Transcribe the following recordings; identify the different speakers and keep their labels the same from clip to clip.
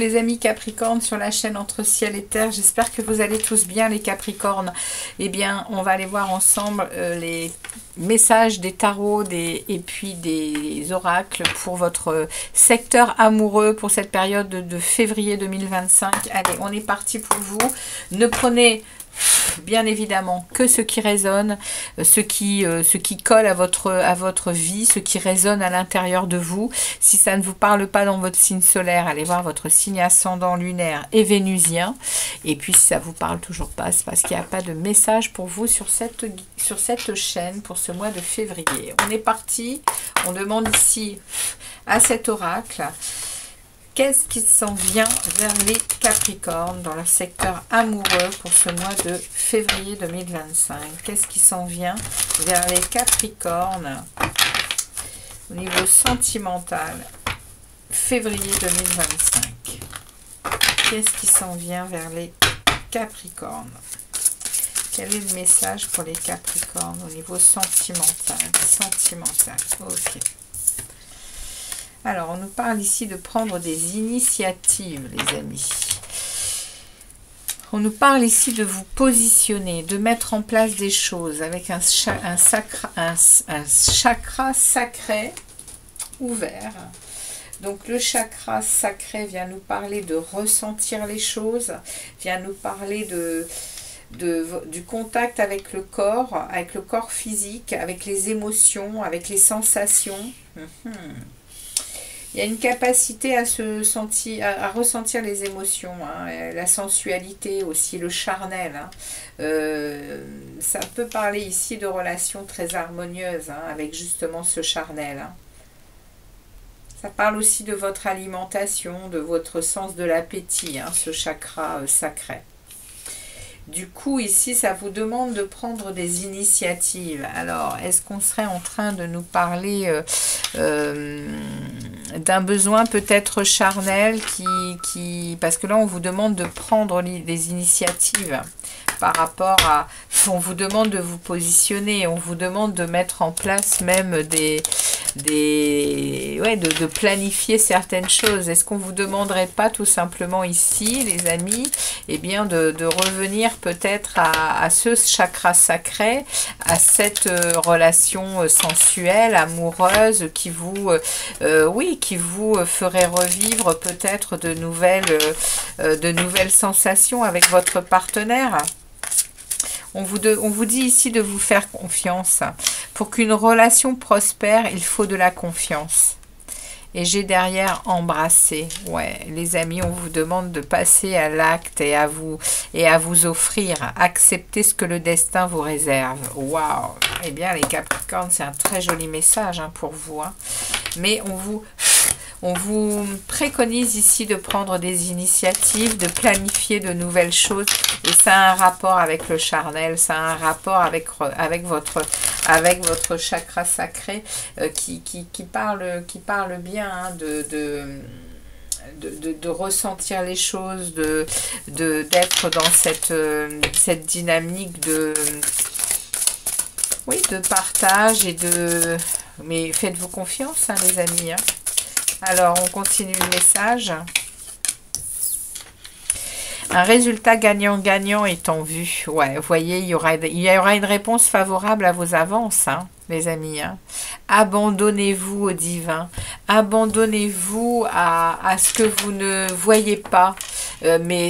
Speaker 1: les amis Capricorne sur la chaîne Entre Ciel et Terre. J'espère que vous allez tous bien les Capricornes. Eh bien, on va aller voir ensemble les messages des tarots et puis des oracles pour votre secteur amoureux pour cette période de février 2025. Allez, on est parti pour vous. Ne prenez bien évidemment que ce qui résonne, ce qui colle à votre vie, ce qui résonne à l'intérieur de vous. Si ça ne vous parle pas dans votre signe solaire, allez voir votre signe ascendant lunaire et vénusien. Et puis si ça vous parle toujours pas, c'est parce qu'il n'y a pas de message pour vous sur cette chaîne pour ce mois de février. On est parti, on demande ici à cet oracle: qu'est-ce qui s'en vient vers les Capricornes dans leur secteur amoureux pour ce mois de février 2025? Qu'est-ce qui s'en vient vers les Capricornes au niveau sentimental, février 2025? Qu'est-ce qui s'en vient vers les Capricornes? Quel est le message pour les Capricornes au niveau sentimental? Ok. Alors, on nous parle ici de prendre des initiatives, les amis. On nous parle ici de vous positionner, de mettre en place des choses avec un chakra sacré ouvert. Donc, le chakra sacré vient nous parler de ressentir les choses, vient nous parler du contact avec le corps physique, avec les émotions, avec les sensations. Il y a une capacité à ressentir les émotions, hein, la sensualité aussi, le charnel. Hein. Ça peut parler ici de relations très harmonieuses, hein, avec justement ce charnel. Hein. Ça parle aussi de votre alimentation, de votre sens de l'appétit, hein, ce chakra sacré. Du coup, ici, ça vous demande de prendre des initiatives. Alors, est-ce qu'on serait en train de nous parler d'un besoin peut-être charnel parce que là, on vous demande de prendre des initiatives par rapport à... On vous demande de vous positionner, on vous demande de mettre en place même de planifier certaines choses. Est-ce qu'on vous demanderait pas tout simplement ici, les amis, eh bien de revenir peut-être à ce chakra sacré, à cette relation sensuelle, amoureuse qui vous ferait revivre peut-être de nouvelles sensations avec votre partenaire? On vous dit ici de vous faire confiance. Pour qu'une relation prospère, il faut de la confiance. Et j'ai derrière embrasser. Ouais, les amis, on vous demande de passer à l'acte et à vous offrir. Accepter ce que le destin vous réserve. Waouh! Eh bien, les Capricornes, c'est un très joli message, hein, pour vous. Hein. Mais on vous préconise ici de prendre des initiatives, de planifier de nouvelles choses. Et ça a un rapport avec le charnel, ça a un rapport avec votre chakra sacré qui parle bien, hein, de ressentir les choses, d'être dans cette dynamique de partage mais faites-vous confiance, hein, les amis. Hein. Alors, on continue le message. Un résultat gagnant-gagnant est en vue. Ouais, vous voyez, il y aura une réponse favorable à vos avances, hein, les amis. Hein. Abandonnez-vous au divin. Abandonnez-vous à ce que vous ne voyez pas. Mais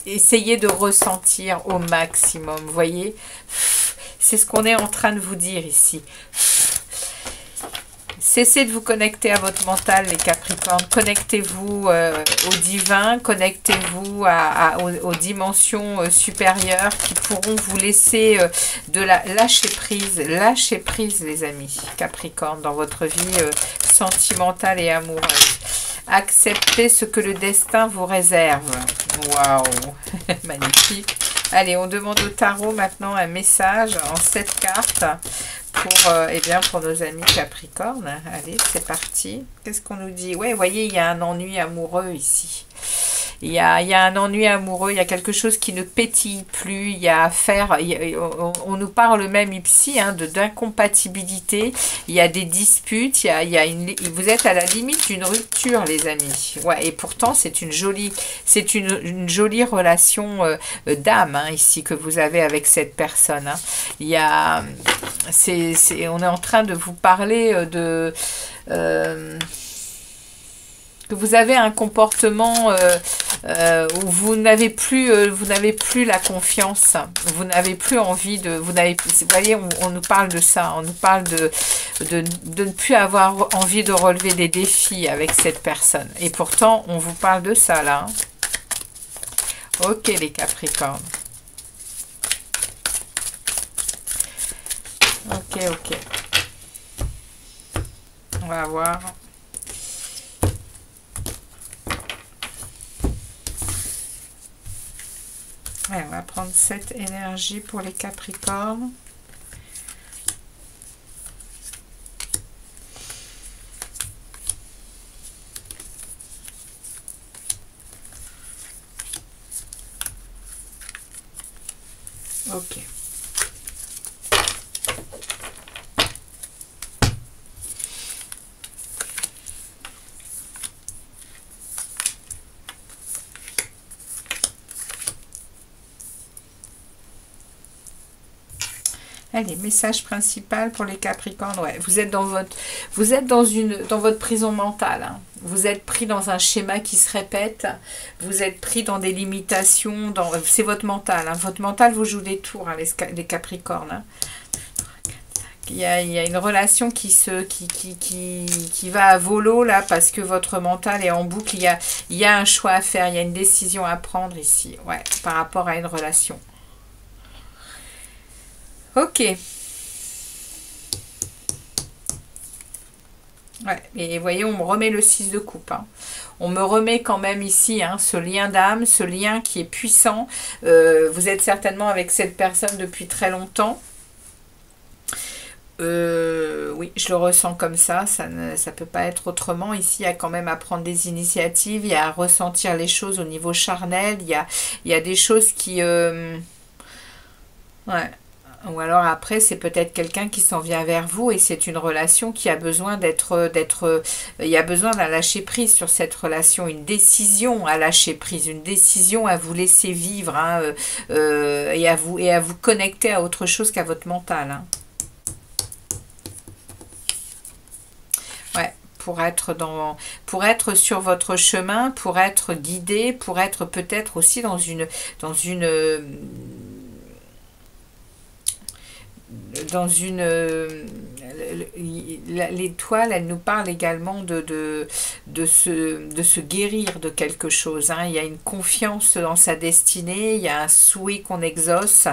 Speaker 1: essayez de ressentir au maximum. Vous voyez, c'est ce qu'on est en train de vous dire ici. Cessez de vous connecter à votre mental, les Capricornes. Connectez-vous au divin, connectez-vous aux dimensions supérieures qui pourront vous laisser lâcher prise. Lâchez prise, les amis Capricorne, dans votre vie sentimentale et amoureuse. Acceptez ce que le destin vous réserve. Waouh, magnifique. Allez, on demande au tarot maintenant un message en 7 cartes. Pour nos amis Capricornes. Allez, c'est parti. Qu'est-ce qu'on nous dit? Ouais, vous voyez, il y a un ennui amoureux ici. il y a un ennui amoureux, il y a quelque chose qui ne pétille plus, il y a à faire, on nous parle même ici hein, d'incompatibilité, il y a des disputes, il y a vous êtes à la limite d'une rupture les amis. Ouais, et pourtant c'est une jolie relation d'âme hein, ici que vous avez avec cette personne. Hein. Il y a, on est en train de vous parler de... que vous avez un comportement où vous n'avez plus la confiance, vous n'avez plus envie de, vous voyez, on nous parle de ça, on nous parle de ne plus avoir envie de relever des défis avec cette personne. Et pourtant, on vous parle de ça là. Ok les Capricornes. Ok. On va voir. Ouais, on va prendre cette énergie pour les Capricornes. Ok. Allez, message principal pour les Capricornes. Ouais, vous êtes dans votre prison mentale. Hein. Vous êtes pris dans un schéma qui se répète. Vous êtes pris dans des limitations. C'est votre mental. Hein. Votre mental vous joue des tours, hein, les Capricornes. Hein. Il y a une relation qui va à volo là parce que votre mental est en boucle. Il y a un choix à faire. Il y a une décision à prendre ici. Ouais, par rapport à une relation. Ok. Ouais, et vous voyez, on me remet le 6 de coupe. Hein. On me remet quand même ici hein, ce lien d'âme, ce lien qui est puissant. Vous êtes certainement avec cette personne depuis très longtemps. Oui, je le ressens comme ça ne peut pas être autrement. Ici, il y a quand même à prendre des initiatives, il y a à ressentir les choses au niveau charnel, il y a des choses qui... Ouais. Ou alors après, c'est peut-être quelqu'un qui s'en vient vers vous et c'est une relation qui a besoin il y a besoin d'un lâcher-prise sur cette relation, une décision à lâcher prise, une décision à vous laisser vivre hein, et à vous connecter à autre chose qu'à votre mental. Hein. Ouais. Pour être sur votre chemin, pour être guidé, pour être peut-être aussi dans une l'étoile, elle nous parle également de se guérir de quelque chose. Hein. Il y a une confiance dans sa destinée, il y a un souhait qu'on exauce.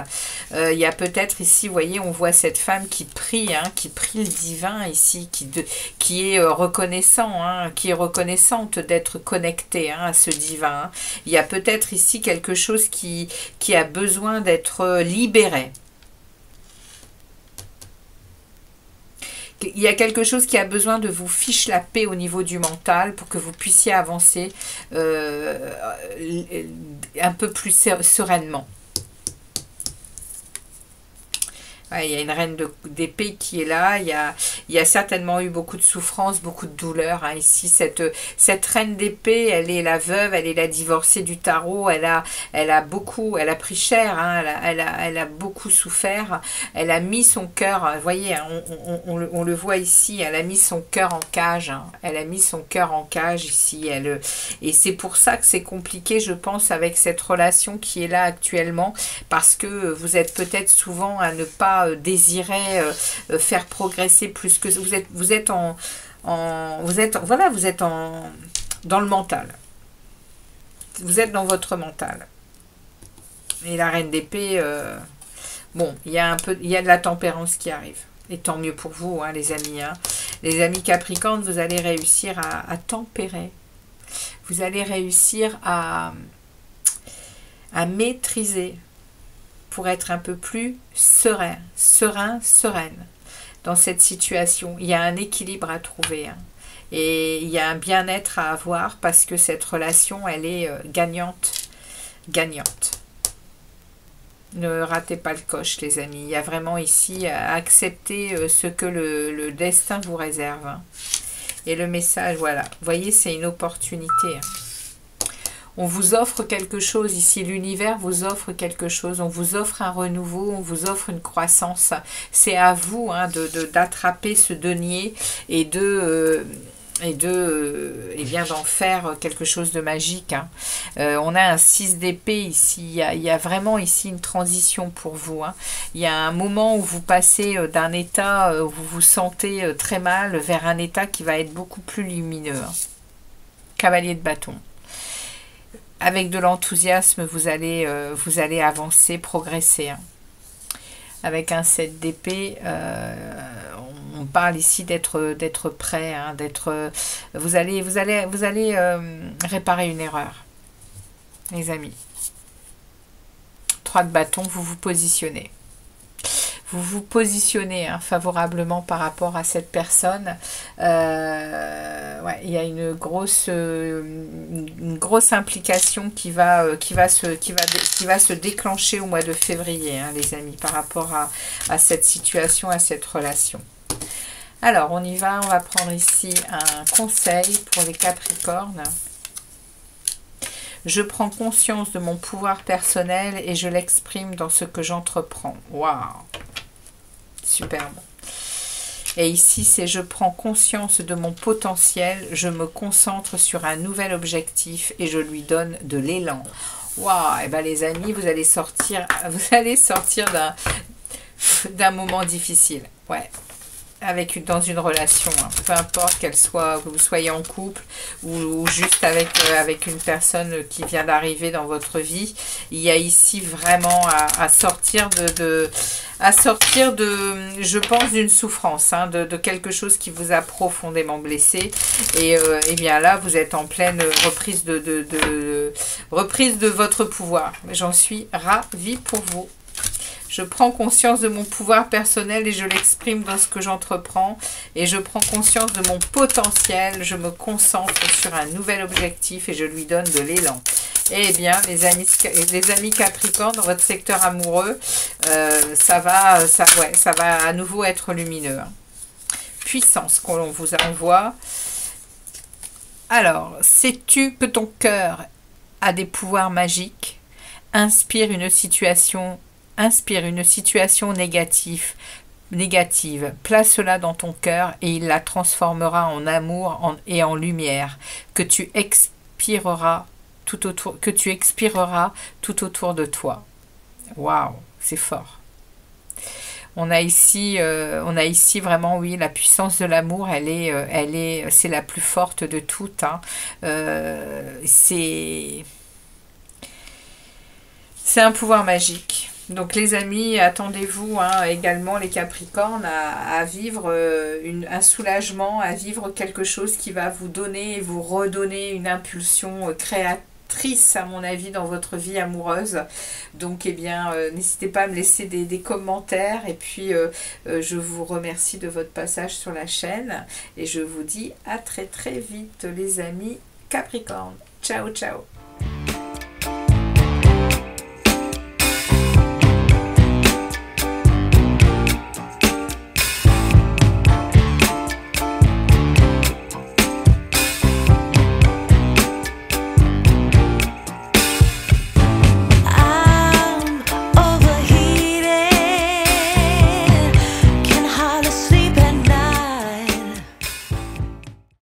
Speaker 1: Il y a peut-être ici, vous voyez, on voit cette femme qui prie, hein, qui prie le divin ici, qui est reconnaissant, hein, qui est reconnaissante d'être connectée hein, à ce divin. Hein. Il y a peut-être ici quelque chose qui a besoin d'être libéré. Il y a quelque chose qui a besoin de vous fiche la paix au niveau du mental pour que vous puissiez avancer un peu plus sereinement. Ouais, il y a une reine d'épée qui est là. Il y a certainement eu beaucoup de souffrance, beaucoup de douleur. Hein, ici, cette reine d'épée, elle est la veuve, elle est la divorcée du tarot. Elle a pris cher. Hein, elle a beaucoup souffert. Elle a mis son cœur. Vous voyez, hein, on le voit ici. Elle a mis son cœur en cage. Hein, elle a mis son cœur en cage ici. Et c'est pour ça que c'est compliqué, je pense, avec cette relation qui est là actuellement, parce que vous êtes peut-être souvent à ne pas désirer faire progresser plus que vous êtes dans le mental. Vous êtes dans votre mental. Et la reine d'épée, bon, il y a de la tempérance qui arrive. Et tant mieux pour vous, hein, les amis. Hein. Les amis Capricorne, vous allez réussir à tempérer. Vous allez réussir à maîtriser pour être un peu plus sereine dans cette situation. Il y a un équilibre à trouver. Hein. Et il y a un bien-être à avoir parce que cette relation, elle est gagnante. Gagnante. Ne ratez pas le coche, les amis. Il y a vraiment ici à accepter ce que le destin vous réserve. Hein. Et le message, voilà. Vous voyez, c'est une opportunité. On vous offre quelque chose ici. L'univers vous offre quelque chose. On vous offre un renouveau. On vous offre une croissance. C'est à vous hein, d'attraper ce denier et et bien d'en faire quelque chose de magique. Hein. On a un 6 d'épée ici. Il y a vraiment ici une transition pour vous. Hein. Il y a un moment où vous passez d'un état où vous vous sentez très mal vers un état qui va être beaucoup plus lumineux. Hein. Cavalier de bâton. Avec de l'enthousiasme, vous allez avancer, progresser. Hein. Avec un 7 d'épée, on parle ici d'être prêt, hein, vous allez réparer une erreur, les amis. 3 de bâton, vous vous positionnez. Vous vous positionnez hein, favorablement par rapport à cette personne. Ouais, il y a une grosse implication qui va se déclencher au mois de février, hein, les amis, par rapport à cette situation, à cette relation. Alors, on y va. On va prendre ici un conseil pour les Capricornes. Je prends conscience de mon pouvoir personnel et je l'exprime dans ce que j'entreprends. Waouh! Superbe. Et ici, c'est je prends conscience de mon potentiel, je me concentre sur un nouvel objectif et je lui donne de l'élan. Waouh! Et bien les amis, vous allez sortir d'un moment difficile. Ouais. Dans une relation, hein. Peu importe que vous soyez en couple ou juste avec une personne qui vient d'arriver dans votre vie, il y a ici vraiment à sortir je pense, d'une souffrance, hein, de quelque chose qui vous a profondément blessé. Et bien là, vous êtes en pleine reprise reprise de votre pouvoir. J'en suis ravie pour vous. Je prends conscience de mon pouvoir personnel et je l'exprime dans ce que j'entreprends. Et je prends conscience de mon potentiel. Je me concentre sur un nouvel objectif et je lui donne de l'élan. Eh bien, les amis Capricorne, dans votre secteur amoureux, ça va à nouveau être lumineux. Hein. Puissance qu'on vous envoie. Alors, sais-tu que ton cœur a des pouvoirs magiques? Inspire une situation négative, place-la dans ton cœur et il la transformera en amour et en lumière que tu expireras tout autour de toi. Waouh, c'est fort. On a ici vraiment, oui, la puissance de l'amour, c'est la plus forte de toutes. Hein. C'est un pouvoir magique. Donc les amis, attendez-vous hein, également les Capricornes à vivre un soulagement, à vivre quelque chose qui va vous donner et vous redonner une impulsion créatrice à mon avis dans votre vie amoureuse. Donc eh bien n'hésitez pas à me laisser des commentaires et puis je vous remercie de votre passage sur la chaîne et je vous dis à très très vite les amis Capricornes. Ciao ciao.